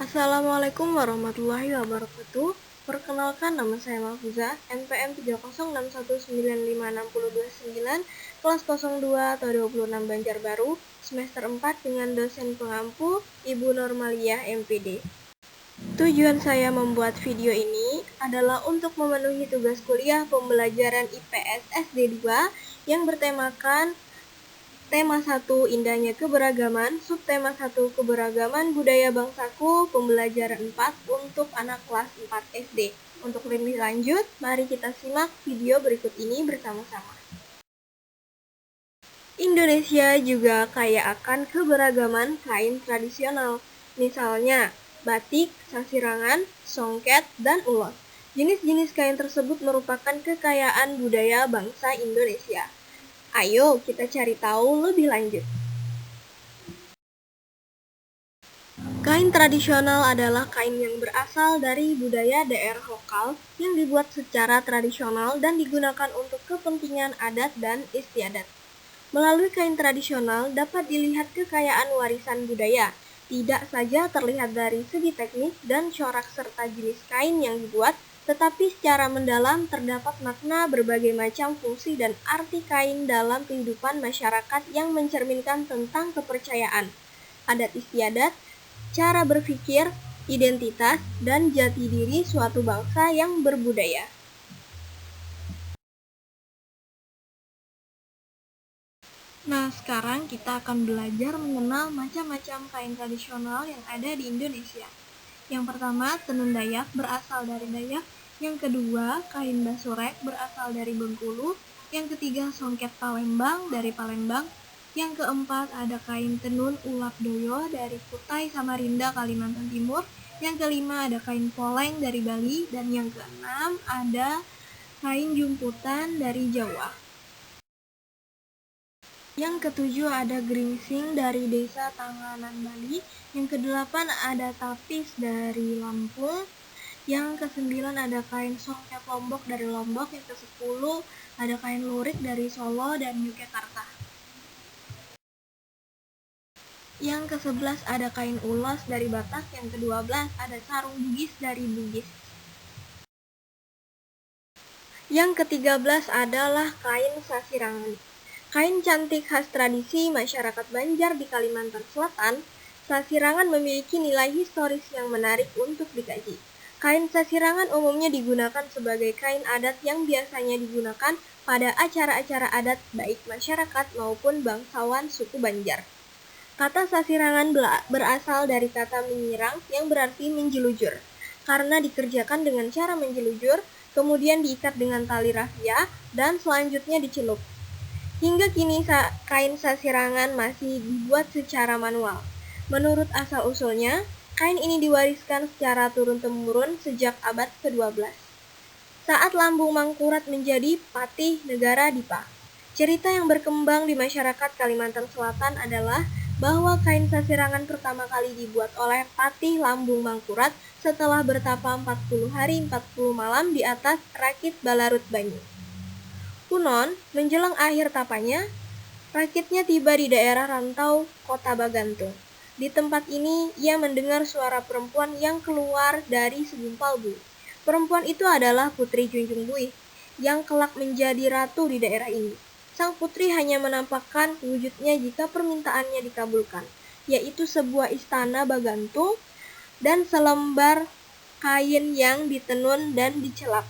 Assalamualaikum warahmatullahi wabarakatuh. Perkenalkan, nama saya Mahfuza, NPM 306195629, kelas 02 atau 26 Banjarbaru, semester 4 dengan dosen pengampu Ibu Normaliyah MPD. Tujuan saya membuat video ini adalah untuk memenuhi tugas kuliah pembelajaran IPS SD2 yang bertemakan Tema 1, Indahnya Keberagaman, Subtema 1, Keberagaman Budaya Bangsaku, Pembelajaran 4 untuk anak kelas 4 SD. Untuk lebih lanjut, mari kita simak video berikut ini bersama-sama. Indonesia juga kaya akan keberagaman kain tradisional, misalnya batik, sasirangan, songket, dan ulos. Jenis-jenis kain tersebut merupakan kekayaan budaya bangsa Indonesia. Ayo kita cari tahu lebih lanjut. Kain tradisional adalah kain yang berasal dari budaya daerah lokal yang dibuat secara tradisional dan digunakan untuk kepentingan adat dan istiadat. Melalui kain tradisional dapat dilihat kekayaan warisan budaya, tidak saja terlihat dari segi teknis dan corak serta jenis kain yang dibuat, tetapi secara mendalam terdapat makna berbagai macam fungsi dan arti kain dalam kehidupan masyarakat yang mencerminkan tentang kepercayaan, adat istiadat, cara berpikir, identitas, dan jati diri suatu bangsa yang berbudaya. Nah, sekarang kita akan belajar mengenal macam-macam kain tradisional yang ada di Indonesia. Yang pertama, tenun Dayak berasal dari Dayak. Yang kedua, kain basurek berasal dari Bengkulu. Yang ketiga, songket Palembang dari Palembang. Yang keempat, ada kain tenun Ulap Doyo dari Kutai Samarinda, Kalimantan Timur. Yang kelima, ada kain poleng dari Bali. Dan yang keenam, ada kain jumputan dari Jawa. Yang ketujuh ada geringsing dari Desa Tanganan Bali. Yang kedelapan ada tapis dari Lampung. Yang kesembilan ada kain songket Lombok dari Lombok. Yang kesepuluh ada kain lurik dari Solo dan Yogyakarta. Yang ke-11 ada kain ulos dari Batak. Yang ke-12 ada sarung Bugis dari Bugis. Yang ke-13 adalah kain sasirangan. Kain cantik khas tradisi masyarakat Banjar di Kalimantan Selatan, sasirangan memiliki nilai historis yang menarik untuk dikaji. Kain sasirangan umumnya digunakan sebagai kain adat yang biasanya digunakan pada acara-acara adat baik masyarakat maupun bangsawan suku Banjar. Kata sasirangan berasal dari kata menyirang yang berarti menjelujur. Karena dikerjakan dengan cara menjelujur, kemudian diikat dengan tali rafia dan selanjutnya dicelup. Hingga kini kain sasirangan masih dibuat secara manual. Menurut asal-usulnya, kain ini diwariskan secara turun-temurun sejak abad ke-12. Saat Lambung Mangkurat menjadi patih negara Dipa. Cerita yang berkembang di masyarakat Kalimantan Selatan adalah bahwa kain sasirangan pertama kali dibuat oleh Patih Lambung Mangkurat setelah bertapa 40 hari 40 malam di atas rakit Balarut Banyu. Kunon, menjelang akhir tapanya, rakitnya tiba di daerah rantau kota Bagantung. Di tempat ini, ia mendengar suara perempuan yang keluar dari segumpal buih. Perempuan itu adalah Putri Junjung Buih, yang kelak menjadi ratu di daerah ini. Sang putri hanya menampakkan wujudnya jika permintaannya dikabulkan, yaitu sebuah istana Bagantung dan selembar kain yang ditenun dan dicelap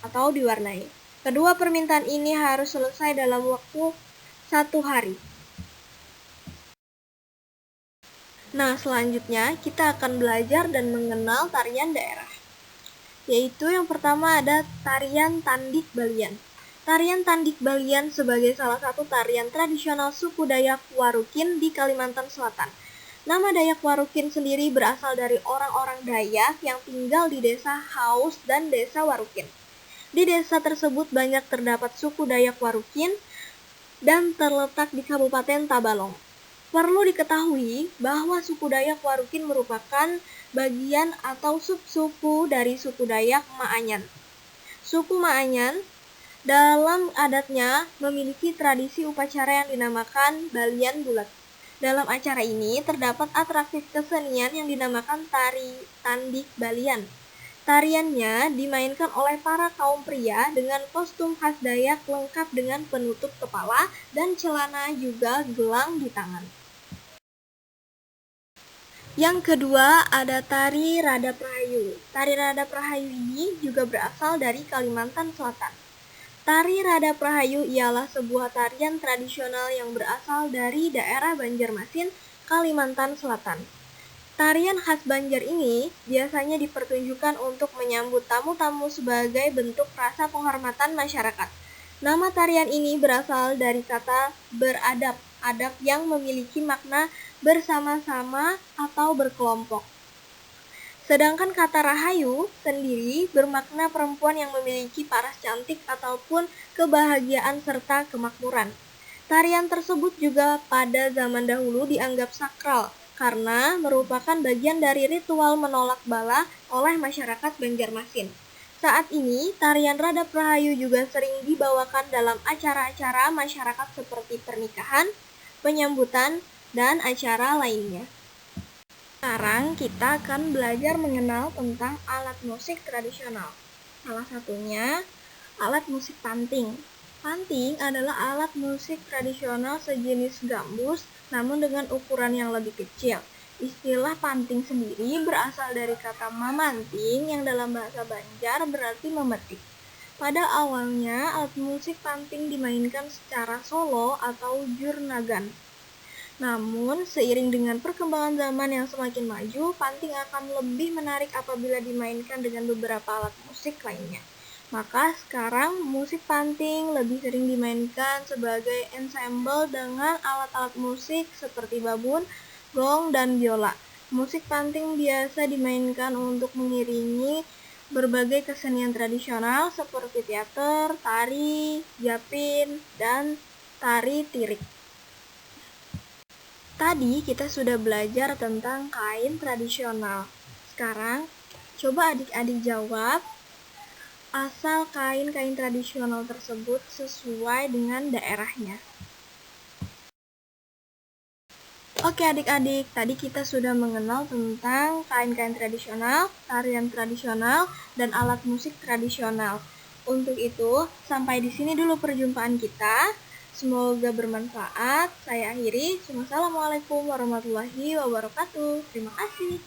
atau diwarnai. Kedua permintaan ini harus selesai dalam waktu 1 hari. Nah, selanjutnya kita akan belajar dan mengenal tarian daerah. Yaitu yang pertama ada tarian Tandik Balian. Tarian Tandik Balian sebagai salah satu tarian tradisional suku Dayak Warukin di Kalimantan Selatan. Nama Dayak Warukin sendiri berasal dari orang-orang Dayak yang tinggal di desa Haus dan desa Warukin. Di desa tersebut banyak terdapat suku Dayak Warukin dan terletak di Kabupaten Tabalong. Perlu diketahui bahwa suku Dayak Warukin merupakan bagian atau subsuku dari suku Dayak Maanyan. Suku Maanyan dalam adatnya memiliki tradisi upacara yang dinamakan Balian Bulat. Dalam acara ini terdapat atraksi kesenian yang dinamakan tari Tandik Balian. Tariannya dimainkan oleh para kaum pria dengan kostum khas Dayak lengkap dengan penutup kepala dan celana juga gelang di tangan. Yang kedua ada tari Radap Rahayu. Tari Radap Rahayu ini juga berasal dari Kalimantan Selatan. Tari Radap Rahayu ialah sebuah tarian tradisional yang berasal dari daerah Banjarmasin, Kalimantan Selatan. Tarian khas Banjar ini biasanya dipertunjukkan untuk menyambut tamu-tamu sebagai bentuk rasa penghormatan masyarakat. Nama tarian ini berasal dari kata beradab, adab yang memiliki makna bersama-sama atau berkelompok. Sedangkan kata rahayu sendiri bermakna perempuan yang memiliki paras cantik ataupun kebahagiaan serta kemakmuran. Tarian tersebut juga pada zaman dahulu dianggap sakral karena merupakan bagian dari ritual menolak bala oleh masyarakat Banjarmasin. Saat ini, tarian Radap Rahayu juga sering dibawakan dalam acara-acara masyarakat seperti pernikahan, penyambutan, dan acara lainnya. Sekarang kita akan belajar mengenal tentang alat musik tradisional. Salah satunya alat musik panting. Panting adalah alat musik tradisional sejenis gambus namun dengan ukuran yang lebih kecil. Istilah panting sendiri berasal dari kata mamanting yang dalam bahasa Banjar berarti memetik. Pada awalnya alat musik panting dimainkan secara solo atau jurnagan. Namun, seiring dengan perkembangan zaman yang semakin maju, panting akan lebih menarik apabila dimainkan dengan beberapa alat musik lainnya. Maka sekarang musik panting lebih sering dimainkan sebagai ensemble dengan alat-alat musik seperti babun, gong, dan biola. Musik panting biasa dimainkan untuk mengiringi berbagai kesenian tradisional seperti teater, tari, japin, dan tari tirik. Tadi kita sudah belajar tentang kain tradisional. Sekarang, coba adik-adik jawab asal kain-kain tradisional tersebut sesuai dengan daerahnya. Oke adik-adik, tadi kita sudah mengenal tentang kain-kain tradisional, tarian tradisional, dan alat musik tradisional. Untuk itu, sampai di sini dulu perjumpaan kita. Semoga bermanfaat. Saya akhiri. Wassalamualaikum warahmatullahi wabarakatuh. Terima kasih.